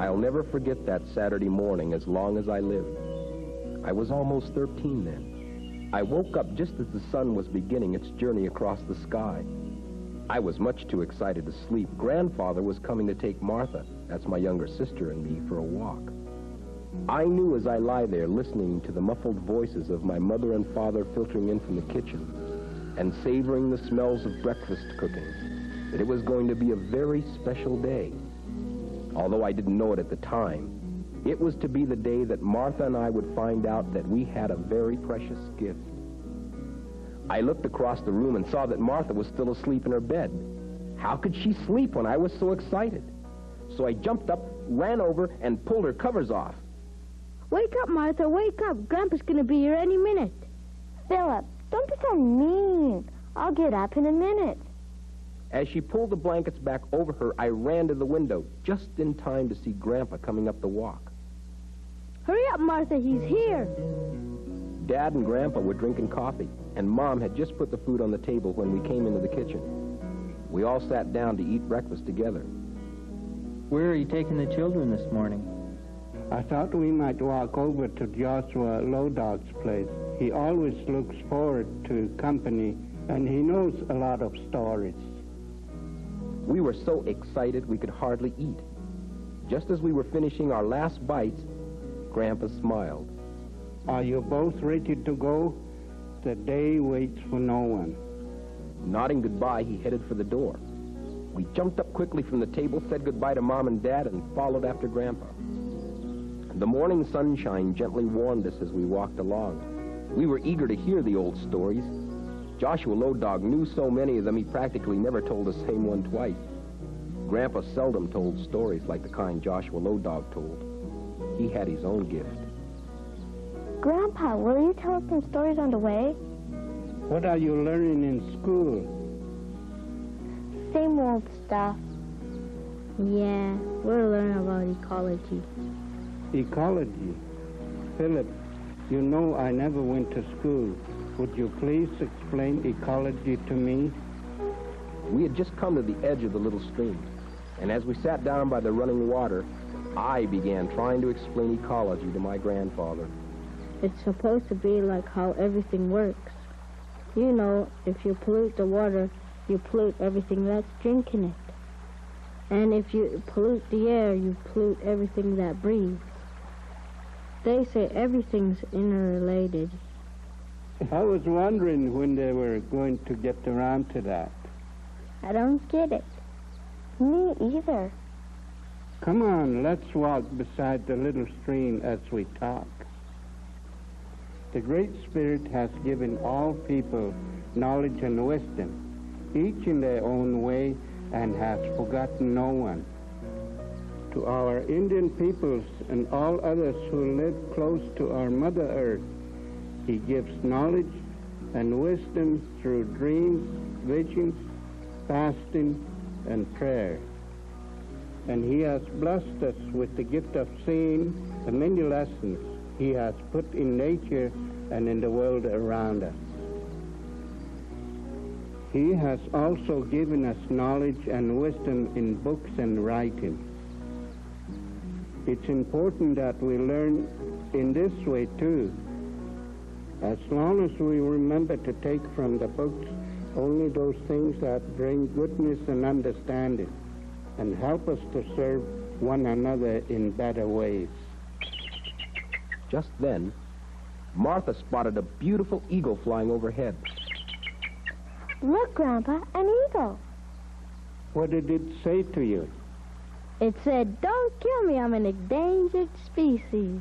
I'll never forget that Saturday morning as long as I live. I was almost 13 then. I woke up just as the sun was beginning its journey across the sky. I was much too excited to sleep. Grandfather was coming to take Martha, that's my younger sister, and me for a walk. I knew as I lie there listening to the muffled voices of my mother and father filtering in from the kitchen and savoring the smells of breakfast cooking, that it was going to be a very special day. Although I didn't know it at the time, it was to be the day that Martha and I would find out that we had a very precious gift. I looked across the room and saw that Martha was still asleep in her bed. How could she sleep when I was so excited? So I jumped up, ran over, and pulled her covers off. Wake up, Martha, wake up. Grandpa's gonna be here any minute. Philip, don't be so mean. I'll get up in a minute. As she pulled the blankets back over her, I ran to the window, just in time to see Grandpa coming up the walk. Hurry up, Martha, he's here. Dad and Grandpa were drinking coffee, and Mom had just put the food on the table when we came into the kitchen. We all sat down to eat breakfast together. Where are you taking the children this morning? I thought we might walk over to Joshua Lowdog's place. He always looks forward to company, and he knows a lot of stories. We were so excited we could hardly eat. Just as we were finishing our last bites, Grandpa smiled. Are you both ready to go? The day waits for no one. Nodding goodbye, he headed for the door. We jumped up quickly from the table, said goodbye to Mom and Dad, and followed after Grandpa. The morning sunshine gently warmed us as we walked along. We were eager to hear the old stories. Joshua Lowdog knew so many of them he practically never told the same one twice. Grandpa seldom told stories like the kind Joshua Lowdog told. He had his own gift. Grandpa, will you tell us some stories on the way? What are you learning in school? Same old stuff. Yeah, we're learning about ecology. Ecology? Philip, you know I never went to school. Would you please explain ecology to me? We had just come to the edge of the little stream, and as we sat down by the running water, I began trying to explain ecology to my grandfather. It's supposed to be like how everything works. You know, if you pollute the water, you pollute everything that's drinking it. And if you pollute the air, you pollute everything that breathes. They say everything's interrelated. I was wondering when they were going to get around to that. I don't get it. Me either. Come on, let's walk beside the little stream as we talk. The Great Spirit has given all people knowledge and wisdom, each in their own way, and has forgotten no one. To our Indian peoples and all others who live close to our Mother Earth, He gives knowledge and wisdom through dreams, visions, fasting, and prayer. And He has blessed us with the gift of seeing the many lessons He has put in nature and in the world around us. He has also given us knowledge and wisdom in books and writing. It's important that we learn in this way too. As long as we remember to take from the books only those things that bring goodness and understanding and help us to serve one another in better ways. Just then, Martha spotted a beautiful eagle flying overhead. Look, Grandpa, an eagle. What did it say to you? It said, "Don't kill me, I'm an endangered species."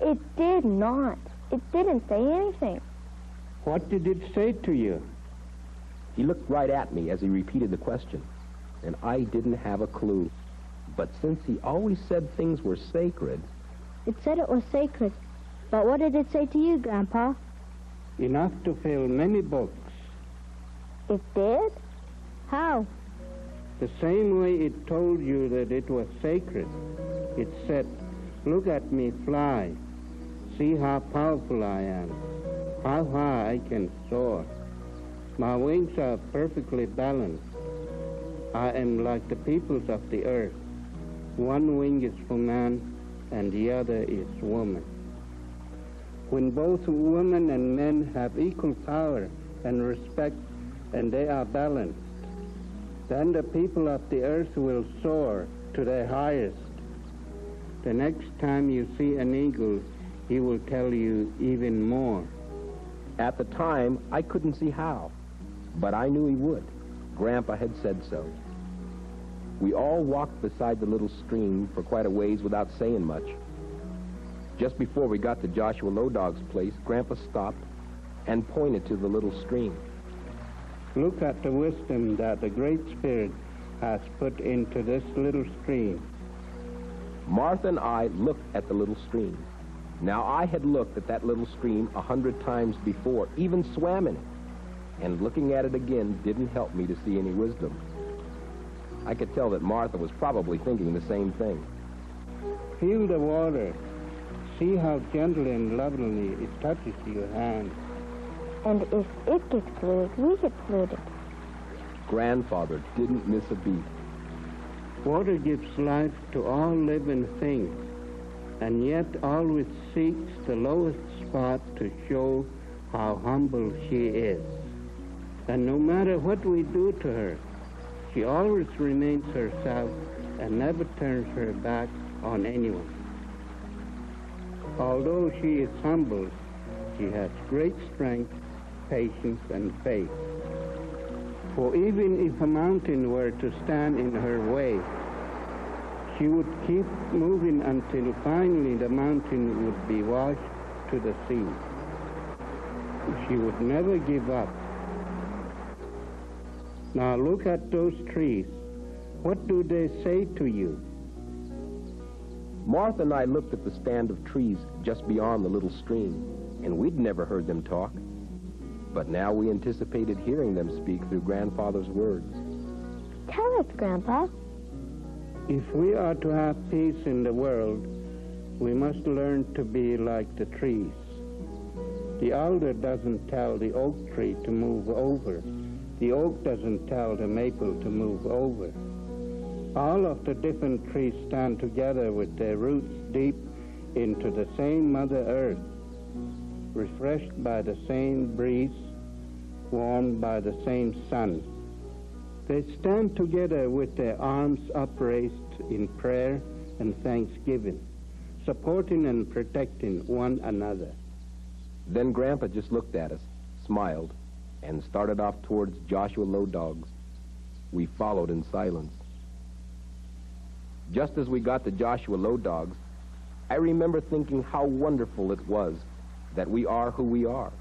It did not. It didn't say anything. What did it say to you? He looked right at me as he repeated the question, and I didn't have a clue. But since he always said things were sacred... It said it was sacred. But what did it say to you, Grandpa? Enough to fill many books. It did? How? The same way it told you that it was sacred. It said, "Look at me fly. See how powerful I am. How high I can soar. My wings are perfectly balanced. I am like the peoples of the earth. One wing is for man and the other is woman. When both women and men have equal power and respect and they are balanced, then the people of the earth will soar to their highest. The next time you see an eagle, he will tell you even more. At the time, I couldn't see how, but I knew he would. Grandpa had said so. We all walked beside the little stream for quite a ways without saying much. Just before we got to Joshua Lodog's place, Grandpa stopped and pointed to the little stream. Look at the wisdom that the Great Spirit has put into this little stream. Martha and I looked at the little stream. Now, I had looked at that little stream 100 times before, even swam in it. And looking at it again didn't help me to see any wisdom. I could tell that Martha was probably thinking the same thing. Feel the water. See how gently and lovingly it touches your hand. And if it gets polluted, we get polluted. Grandfather didn't miss a beat. Water gives life to all living things, and yet always seeks the lowest spot to show how humble she is. And no matter what we do to her, she always remains herself and never turns her back on anyone. Although she is humble, she has great strength, patience, and faith. For even if a mountain were to stand in her way, she would keep moving until finally the mountain would be washed to the sea. She would never give up. Now look at those trees. What do they say to you? Martha and I looked at the stand of trees just beyond the little stream, and we'd never heard them talk. But now we anticipated hearing them speak through Grandfather's words. Tell us, Grandpa. If we are to have peace in the world, we must learn to be like the trees. The alder doesn't tell the oak tree to move over. The oak doesn't tell the maple to move over. All of the different trees stand together with their roots deep into the same Mother Earth, refreshed by the same breeze, warmed by the same sun. They stand together with their arms upraised in prayer and thanksgiving, supporting and protecting one another. Then Grandpa just looked at us, smiled, and started off towards Joshua Lodog's. We followed in silence. Just as we got to Joshua Lodog's, I remember thinking how wonderful it was that we are who we are,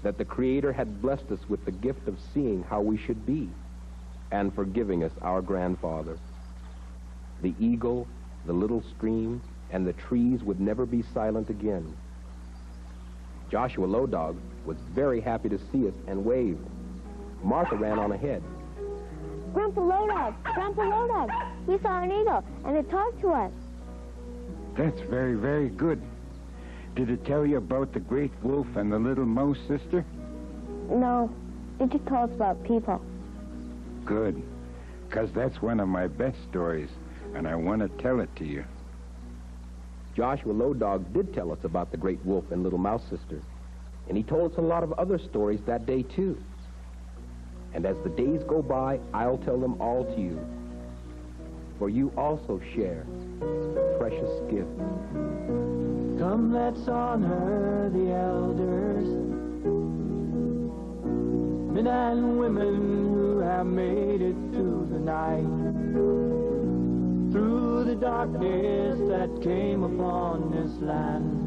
that the Creator had blessed us with the gift of seeing how we should be, and for giving us our grandfather. The eagle, the little stream, and the trees would never be silent again. Joshua Lodog was very happy to see us and waved. Martha ran on ahead. Grandpa Lodog, we saw an eagle, and it talked to us. That's very, very good. Did it tell you about the great wolf and the little mouse, sister? No, it just told us about people. Good, because that's one of my best stories, and I want to tell it to you. Joshua Lodog did tell us about the great wolf and little mouse sister, and he told us a lot of other stories that day, too. And as the days go by, I'll tell them all to you, for you also share the precious gift. Come, let's honor the elders, men and women who have made it through the night, through the darkness that came upon this land,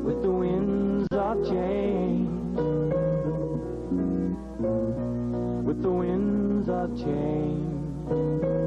with the winds of change, with the winds of change.